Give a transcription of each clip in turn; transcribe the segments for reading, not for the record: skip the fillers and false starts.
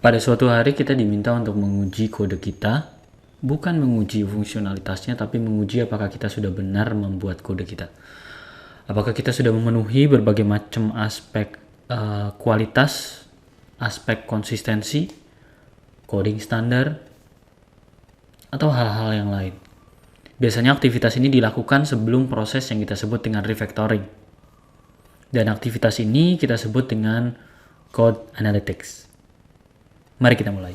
Pada suatu hari kita diminta untuk menguji kode kita, bukan menguji fungsionalitasnya, tapi menguji apakah kita sudah benar membuat kode kita. Apakah kita sudah memenuhi berbagai macam aspek kualitas, aspek konsistensi, coding standar, atau hal-hal yang lain. Biasanya aktivitas ini dilakukan sebelum proses yang kita sebut dengan refactoring. Dan aktivitas ini kita sebut dengan code analytics. Mari kita mulai.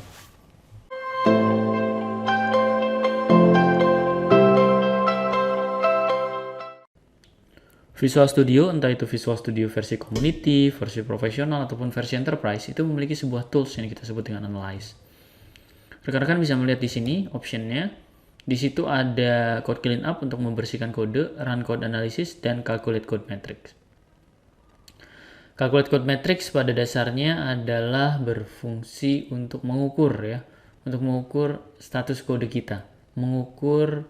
Visual Studio, entah itu Visual Studio versi community, versi profesional, ataupun versi enterprise, itu memiliki sebuah tools yang kita sebut dengan analyze. Rekan-rekan bisa melihat di sini optionnya. Di situ ada code cleanup untuk membersihkan kode, run code analysis, dan calculate code metrics. Calculate code metrics pada dasarnya adalah berfungsi untuk mengukur untuk mengukur status kode kita, mengukur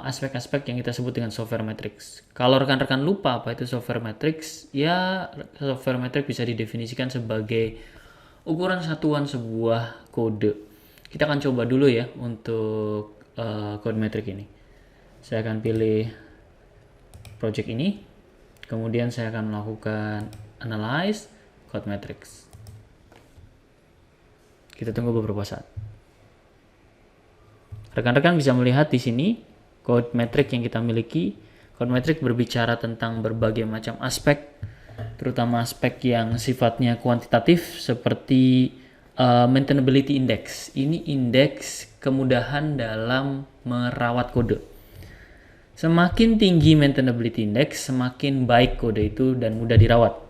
aspek-aspek yang kita sebut dengan software metrics. Kalau rekan-rekan lupa apa itu software metrics, ya software metrics bisa didefinisikan sebagai ukuran satuan sebuah kode. Kita akan coba dulu ya untuk code metric ini. Saya akan pilih project ini, kemudian saya akan melakukan analyze code metrics. Kita tunggu beberapa saat. Rekan-rekan bisa melihat di sini code metric yang kita miliki. Code metric berbicara tentang berbagai macam aspek, terutama aspek yang sifatnya kuantitatif seperti maintainability index. Ini indeks kemudahan dalam merawat kode. Semakin tinggi maintainability index, semakin baik kode itu dan mudah dirawat.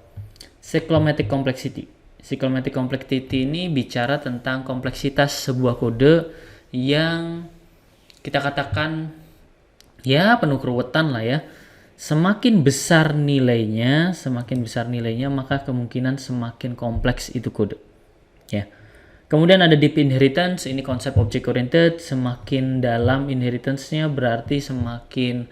Cyclomatic complexity. Cyclomatic complexity ini bicara tentang kompleksitas sebuah kode yang kita katakan ya penuh keruwetan lah ya. Semakin besar nilainya, maka kemungkinan semakin kompleks itu kode. Ya. Kemudian ada deep inheritance, ini konsep object oriented. Semakin dalam inheritance-nya berarti semakin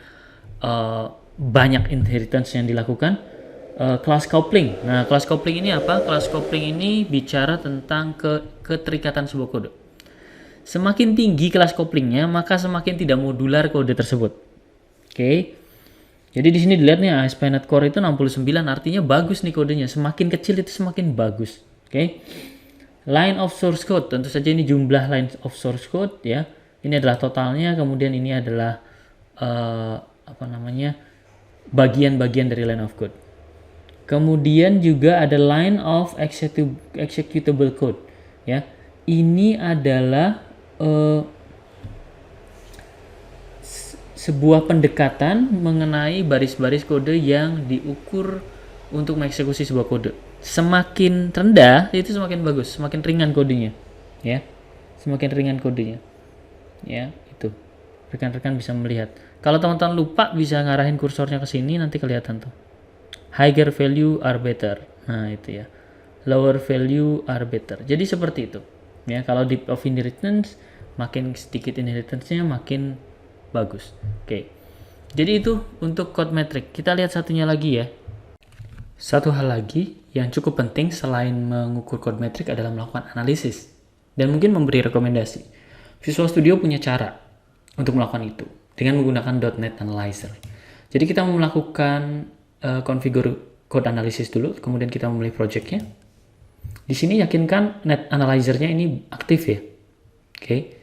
banyak inheritance yang dilakukan. Class coupling. Nah, class coupling ini apa? Class coupling ini bicara tentang keterikatan sebuah kode. Semakin tinggi class couplingnya, maka semakin tidak modular kode tersebut. Oke. Jadi di sini dilihat nih ASP.NET Core itu 69, artinya bagus nih kodenya. Semakin kecil itu semakin bagus. Oke. Line of source code, tentu saja ini jumlah line of source code ya. Ini adalah totalnya, kemudian ini adalah bagian-bagian dari line of code. Kemudian juga ada line of executable code ya. Ini adalah sebuah pendekatan mengenai baris-baris kode yang diukur untuk mengeksekusi sebuah kode. Semakin rendah itu semakin bagus, semakin ringan kodenya ya. Semakin ringan kodenya. Ya, itu. Rekan-rekan bisa melihat. Kalau teman-teman lupa bisa ngarahin kursornya ke sini, nanti kelihatan tuh. Higher value are better. Nah, itu ya. Lower value are better. Jadi seperti itu. Ya, kalau deep of inheritance makin sedikit inheritance-nya makin bagus. Oke. Jadi itu untuk code metric. Kita lihat satunya lagi ya. Satu hal lagi yang cukup penting selain mengukur code metric adalah melakukan analisis dan mungkin memberi rekomendasi. Visual Studio punya cara untuk melakukan itu dengan menggunakan .NET Analyzer. Jadi kita melakukan configure code analysis dulu, kemudian kita memilih projectnya. Di sini yakinkan Net Analyzer-nya ini aktif ya. Oke.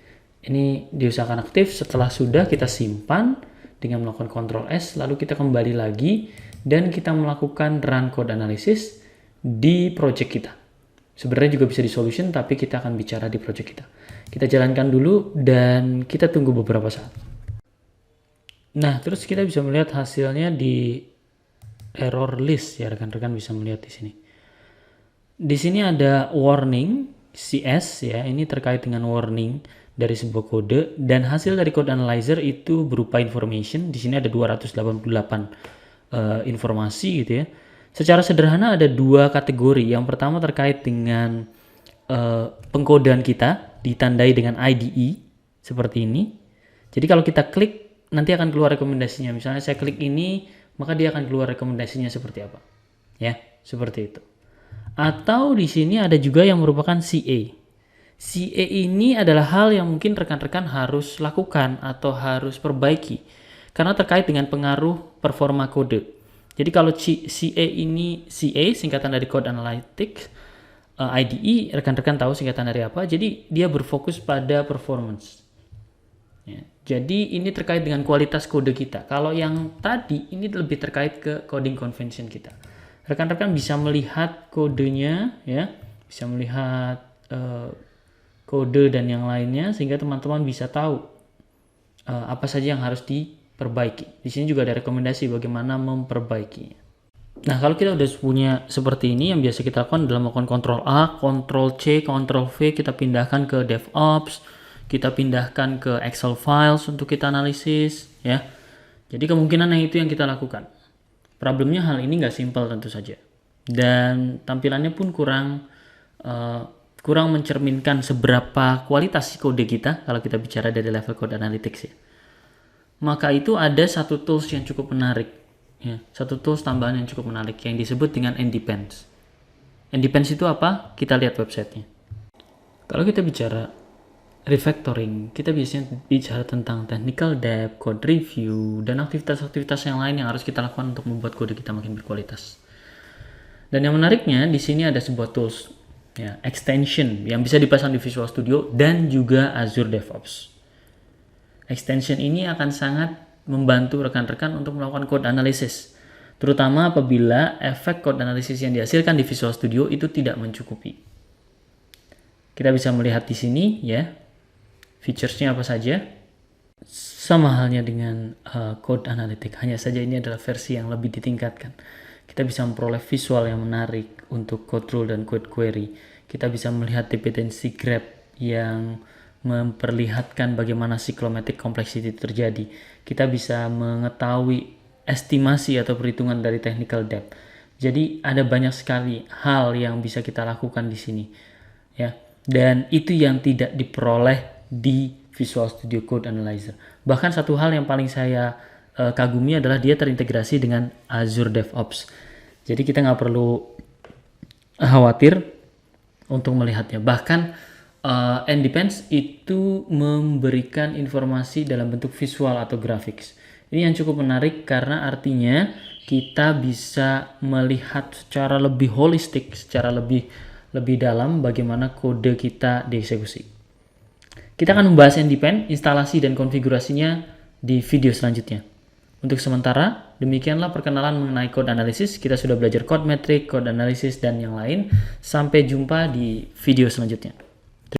Ini diusahakan aktif. Setelah sudah kita simpan dengan melakukan Ctrl S, lalu kita kembali lagi dan kita melakukan run code analysis di project kita. Sebenarnya juga bisa di solution, tapi kita akan bicara di project kita. Kita jalankan dulu dan kita tunggu beberapa saat. Nah, terus kita bisa melihat hasilnya di error list ya, rekan-rekan bisa melihat di sini. Di sini ada warning CS ya, ini terkait dengan warning dari sebuah kode dan hasil dari code analyzer itu berupa information. Di sini ada 288 informasi gitu ya. Secara sederhana ada dua kategori. Yang pertama terkait dengan pengkodean kita ditandai dengan IDE seperti ini. Jadi kalau kita klik nanti akan keluar rekomendasinya. Misalnya saya klik ini, maka dia akan keluar rekomendasinya seperti apa. Ya, seperti itu. Atau di sini ada juga yang merupakan CA. CA ini adalah hal yang mungkin rekan-rekan harus lakukan atau harus perbaiki karena terkait dengan pengaruh performa kode. Jadi kalau CA ini, CA singkatan dari Code Analytics, IDE rekan-rekan tahu singkatan dari apa. Jadi dia berfokus pada performance. Ya, jadi ini terkait dengan kualitas kode kita. Kalau yang tadi ini lebih terkait ke coding convention kita. Rekan-rekan bisa melihat kodenya, ya, bisa melihat kode dan yang lainnya sehingga teman-teman bisa tahu apa saja yang harus diperbaiki. Di sini juga ada rekomendasi bagaimana memperbaikinya. Nah, kalau kita udah punya seperti ini, yang biasa kita lakukan adalah melakukan Ctrl A, Ctrl C, Ctrl V, kita pindahkan ke DevOps, kita pindahkan ke Excel files untuk kita analisis, ya. Jadi kemungkinan yang itu yang kita lakukan. Problemnya hal ini nggak simpel tentu saja. Dan tampilannya pun kurang mencerminkan seberapa kualitas kode kita kalau kita bicara dari level code analytics, ya. Maka itu ada satu tools yang cukup menarik, ya. Satu tools tambahan yang cukup menarik yang disebut dengan NDPens. NDPens itu apa? Kita lihat websitenya. Kalau kita bicara refactoring, kita biasanya bicara tentang technical debt, code review, dan aktivitas-aktivitas yang lain yang harus kita lakukan untuk membuat kode kita makin berkualitas. Dan yang menariknya di sini ada sebuah tools, ya, extension yang bisa dipasang di Visual Studio dan juga Azure DevOps. Extension ini akan sangat membantu rekan-rekan untuk melakukan code analysis, terutama apabila efek code analysis yang dihasilkan di Visual Studio itu tidak mencukupi. Kita bisa melihat di sini, ya, features-nya apa saja. Sama halnya dengan code analytic, hanya saja ini adalah versi yang lebih ditingkatkan. Kita bisa memperoleh visual yang menarik untuk code rule dan code query. Kita bisa melihat dependency graph yang memperlihatkan bagaimana cyclomatic complexity terjadi. Kita bisa mengetahui estimasi atau perhitungan dari technical debt. Jadi ada banyak sekali hal yang bisa kita lakukan di sini, ya. Dan itu yang tidak diperoleh di Visual Studio Code Analyzer. Bahkan satu hal yang paling saya kagumi adalah dia terintegrasi dengan Azure DevOps. Jadi kita nggak perlu khawatir untuk melihatnya. Bahkan NDPens itu memberikan informasi dalam bentuk visual atau graphics. Ini yang cukup menarik karena artinya kita bisa melihat secara lebih holistik, secara lebih dalam bagaimana kode kita dieksekusi. Kita akan membahas NDPens, instalasi dan konfigurasinya di video selanjutnya. Untuk sementara, demikianlah perkenalan mengenai code analysis. Kita sudah belajar code metric, code analysis, dan yang lain. Sampai jumpa di video selanjutnya.